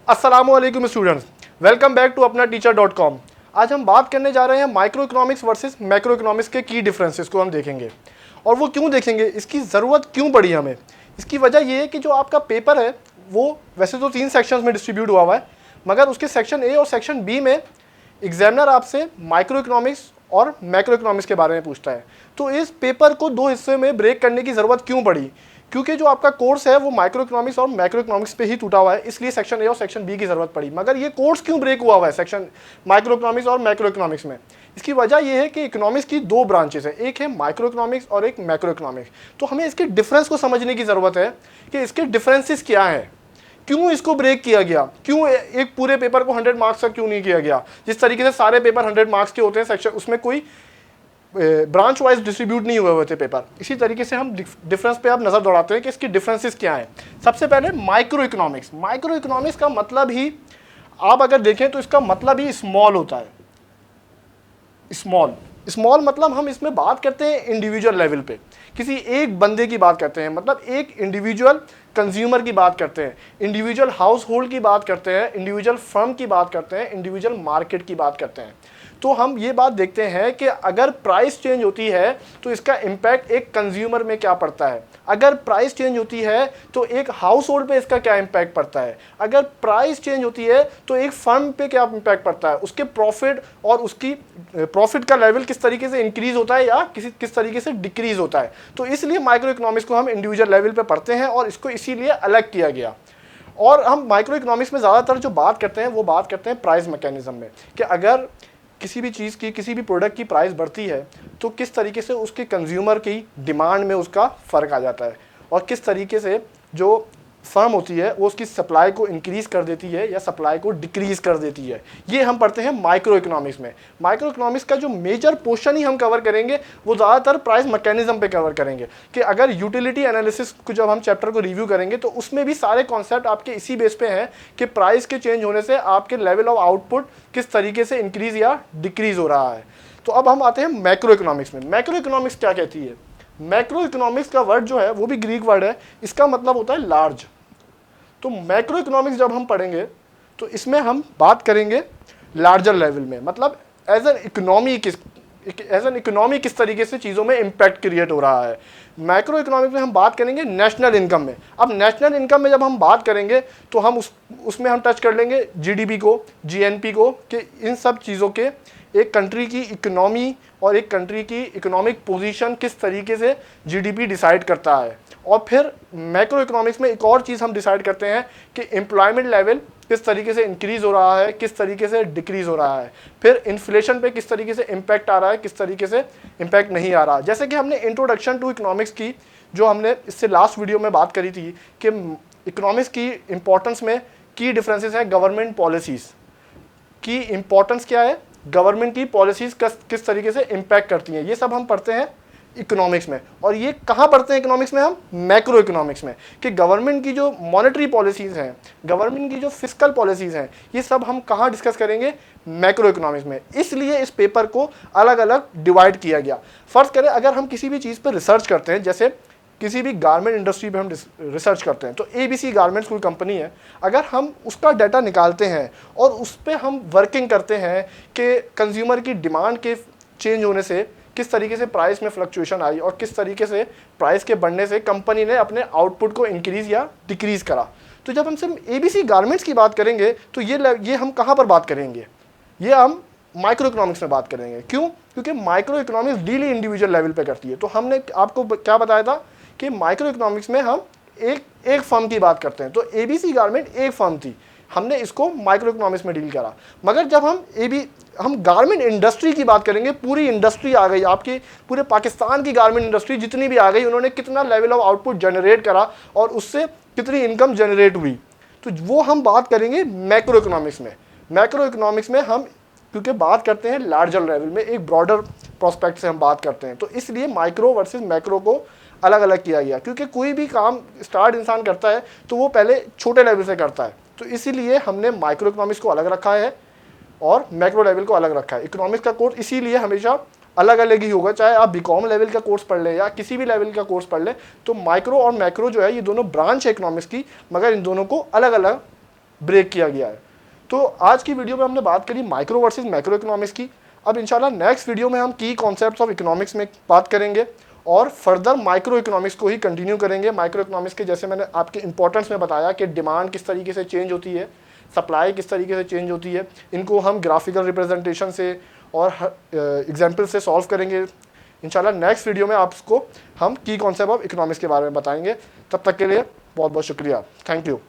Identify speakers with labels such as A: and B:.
A: अस्सलामुअलैकुम students, welcome back to अपना टीचर.com। आज हम बात करने जा रहे हैं micro economics versus macro economics के की डिफरेंसेस को हम देखेंगे। और वो क्यों देखेंगे, इसकी ज़रूरत क्यों पड़ी हमें। इसकी वजह ये है कि जो आपका पेपर है वो वैसे तो 3 सेक्शंस में डिस्ट्रीब्यूट हुआ है, मगर उसके सेक्शन ए और सेक्शन बी में एग्जामिनर आपसे माइक्रो इकोनॉमिक्स और मैक्रो इकोनॉमिक्स के बारे में पूछता है। तो इस पेपर को 2 हिस्से में ब्रेक करने की ज़रूरत क्यों पड़ी, क्योंकि जो आपका कोर्स है वो माइक्रो इकोनॉमिक्स और मैक्रो इकोनॉमिक्स पे ही टूटा हुआ है, इसलिए सेक्शन ए और सेक्शन बी की ज़रूरत पड़ी। मगर ये कोर्स क्यों ब्रेक हुआ है सेक्शन माइक्रो इकोनॉमिक्स और मैक्रो इकोनॉमिक्स में, इसकी वजह ये है कि इकोनॉमिक्स की 2 ब्रांचेस है, एक है माइक्रो इकोनॉमिक्स और एक मैक्रो इकोनॉमिक्स। तो हमें इसके डिफरेंस को समझने की ज़रूरत है कि इसके डिफरेंसेस क्या हैं, क्यों इसको ब्रेक किया गया, क्यों एक पूरे पेपर को 100 मार्क्स का क्यों नहीं किया गया। जिस तरीके से सारे पेपर 100 मार्क्स के होते हैं सेक्शन, उसमें कोई ब्रांच वाइज डिस्ट्रीब्यूट नहीं हुए थे पेपर। इसी तरीके से हम डिफरेंस पे अब नज़र दौड़ाते हैं कि इसकी डिफरेंसेस क्या हैं। सबसे पहले माइक्रो इकोनॉमिक्स। माइक्रो इकोनॉमिक्स का मतलब ही आप अगर देखें तो इसका मतलब ही स्मॉल होता है। स्मॉल मतलब हम इसमें बात करते हैं इंडिविजुअल लेवल पे, किसी एक बंदे की बात करते हैं, मतलब एक इंडिविजुअल कंज्यूमर की बात करते हैं, इंडिविजुअल हाउस होल्ड की बात करते हैं, इंडिविजुअल फर्म की बात करते हैं, इंडिविजुअल मार्केट की बात करते हैं। तो हम ये बात देखते हैं कि अगर प्राइस चेंज होती है तो इसका इम्पैक्ट एक कंज्यूमर में क्या पड़ता है, अगर प्राइस चेंज होती है तो एक हाउस होल्ड पे इसका क्या इम्पैक्ट पड़ता है, अगर प्राइस चेंज होती है तो एक फर्म पे क्या इम्पैक्ट पड़ता है, उसके प्रॉफिट और उसकी प्रॉफिट का लेवल किस तरीके से इंक्रीज होता है या किस तरीके से डिक्रीज होता है। तो इसलिए माइक्रो इकोनॉमिक्स को हम इंडिविजुअल लेवल पे पढ़ते हैं और इसको इसीलिए अलग किया गया। और हम माइक्रो इकोनॉमिक्स में ज़्यादातर जो बात करते हैं वो बात करते हैं प्राइस मैकेनिज्म में, कि अगर किसी भी चीज़ की, किसी भी प्रोडक्ट की प्राइस बढ़ती है तो किस तरीके से उसके कंज्यूमर की डिमांड में उसका फ़र्क आ जाता है, और किस तरीके से जो फर्म होती है वो उसकी सप्लाई को इंक्रीज़ कर देती है या सप्लाई को डिक्रीज़ कर देती है। ये हम पढ़ते हैं माइक्रो इकोनॉमिक्स में। माइक्रो इकोनॉमिक्स का जो मेजर पोर्शन ही हम कवर करेंगे वो ज़्यादातर प्राइस मैकेनिज्म पे कवर करेंगे, कि अगर यूटिलिटी एनालिसिस को जब हम चैप्टर को रिव्यू करेंगे तो उसमें भी सारे कॉन्सेप्ट आपके इसी बेस पे हैं कि प्राइस के चेंज होने से आपके लेवल ऑफ आउटपुट किस तरीके से इंक्रीज़ या डिक्रीज़ हो रहा है। तो अब हम आते हैं मैक्रो इकोनॉमिक्स में। मैक्रो इकोनॉमिक्स क्या कहती है। मैक्रो इकोनॉमिक्स का वर्ड जो है वो भी ग्रीक वर्ड है, इसका मतलब होता है लार्ज। तो मैक्रो इकोनॉमिक्स जब हम पढ़ेंगे तो इसमें हम बात करेंगे लार्जर लेवल में, मतलब एज एन इकोनॉमी किस तरीके से चीज़ों में इम्पैक्ट क्रिएट हो रहा है। मैक्रो इकोनॉमिक्स में हम बात करेंगे नेशनल इनकम में। अब नेशनल इनकम में जब हम बात करेंगे तो हम उसमें हम टच कर लेंगे जीडीपी को, जीएनपी को, कि इन सब चीज़ों के एक कंट्री की इकोनॉमी और एक कंट्री की इकोनॉमिक पोजीशन किस तरीके से जीडीपी डिसाइड करता है। और फिर मैक्रो इकोनॉमिक्स में एक और चीज़ हम डिसाइड करते हैं कि एम्प्लॉयमेंट लेवल किस तरीके से इंक्रीज़ हो रहा है, किस तरीके से डिक्रीज़ हो रहा है, फिर इन्फ्लेशन पे किस तरीके से इम्पैक्ट आ रहा है, किस तरीके से इम्पैक्ट नहीं आ रहा। जैसे कि हमने इंट्रोडक्शन टू इकोनॉमिक्स की, जो हमने इससे लास्ट वीडियो में बात करी थी कि इकोनॉमिक्स की इंपॉर्टेंस में की डिफरेंसेस हैं गवर्नमेंट पॉलिसीज़ की। इंपॉर्टेंस क्या है, गवर्नमेंट की पॉलिसीज़ किस तरीके से इम्पैक्ट करती हैं, ये सब हम पढ़ते हैं इकोनॉमिक्स में। और ये कहाँ पढ़ते हैं इकोनॉमिक्स में, हम मैक्रो इकोनॉमिक्स में, कि गवर्नमेंट की जो मॉनेटरी पॉलिसीज़ हैं, गवर्नमेंट की जो फिस्कल पॉलिसीज़ हैं, ये सब हम कहाँ डिस्कस करेंगे, मैक्रो इकोनॉमिक्स में। इसलिए इस पेपर को अलग अलग डिवाइड किया गया। फर्ज करें अगर हम किसी भी चीज़ पर रिसर्च करते हैं, जैसे किसी भी गारमेंट इंडस्ट्री पे हम रिसर्च करते हैं, तो ABC गारमेंट्स कोई कंपनी है, अगर हम उसका डाटा निकालते हैं और उस पर हम वर्किंग करते हैं कि कंज्यूमर की डिमांड के चेंज होने से किस तरीके से प्राइस में फ्लक्चुएशन आई और किस तरीके से प्राइस के बढ़ने से कंपनी ने अपने आउटपुट को इंक्रीज़ या डिक्रीज़ करा। तो जब हम सिर्फ ABC गारमेंट्स की बात करेंगे तो ये हम कहाँ पर बात करेंगे, ये हम माइक्रो इकोनॉमिक्स में बात करेंगे। क्यों, क्योंकि माइक्रो इकोनॉमिक्स डीली इंडिविजुअल लेवल पे करती है। तो हमने आपको क्या बताया था कि माइक्रो इकोनॉमिक्स में हम एक फर्म की बात करते हैं, तो ABC गारमेंट एक फर्म थी, हमने इसको माइक्रो इकोनॉमिक्स में डील करा। मगर जब हम गारमेंट इंडस्ट्री की बात करेंगे, पूरी इंडस्ट्री आ गई, आपकी पूरे पाकिस्तान की गारमेंट इंडस्ट्री जितनी भी आ गई, उन्होंने कितना लेवल ऑफ आउटपुट जनरेट करा और उससे कितनी इनकम जनरेट हुई, तो वो हम बात करेंगे मैक्रो इकोनॉमिक्स में। मैक्रो इकोनॉमिक्स में हम क्योंकि बात करते हैं लार्जर लेवल में, एक ब्रॉडर प्रोस्पेक्ट से हम बात करते हैं, तो इसलिए माइक्रो वर्सेस मैक्रो को अलग अलग किया गया। क्योंकि कोई भी काम स्टार्ट इंसान करता है तो वो पहले छोटे लेवल से करता है, तो इसीलिए हमने माइक्रो इकोनॉमिक्स को अलग रखा है और मैक्रो लेवल को अलग रखा है। इकोनॉमिक्स का कोर्स इसीलिए हमेशा अलग अलग ही होगा, चाहे आप बीकॉम लेवल का कोर्स पढ़ लें या किसी भी लेवल का कोर्स पढ़ लें। तो माइक्रो और मैक्रो जो है ये दोनों ब्रांच है इकोनॉमिक्स की, मगर इन दोनों को अलग अलग ब्रेक किया गया है। तो आज की वीडियो में हमने बात करी माइक्रो वर्सेस मैक्रो इकोनॉमिक्स की। अब इंशाल्लाह नेक्स्ट वीडियो में हम की कॉन्सेप्ट्स ऑफ इकोनॉमिक्स में बात करेंगे और फर्दर माइक्रो इकोनॉमिक्स को ही कंटिन्यू करेंगे। माइक्रो इकोनॉमिक्स के जैसे मैंने आपके इंपॉर्टेंस में बताया कि डिमांड किस तरीके से चेंज होती है, सप्लाई किस तरीके से चेंज होती है, इनको हम ग्राफिकल रिप्रेजेंटेशन से और एग्जाम्पल से सॉल्व करेंगे। इंशाल्लाह नेक्स्ट वीडियो में आपको हम की कॉन्सेप्ट ऑफ इकोनॉमिक्स के बारे में बताएंगे। तब तक के लिए बहुत बहुत शुक्रिया। Thank you.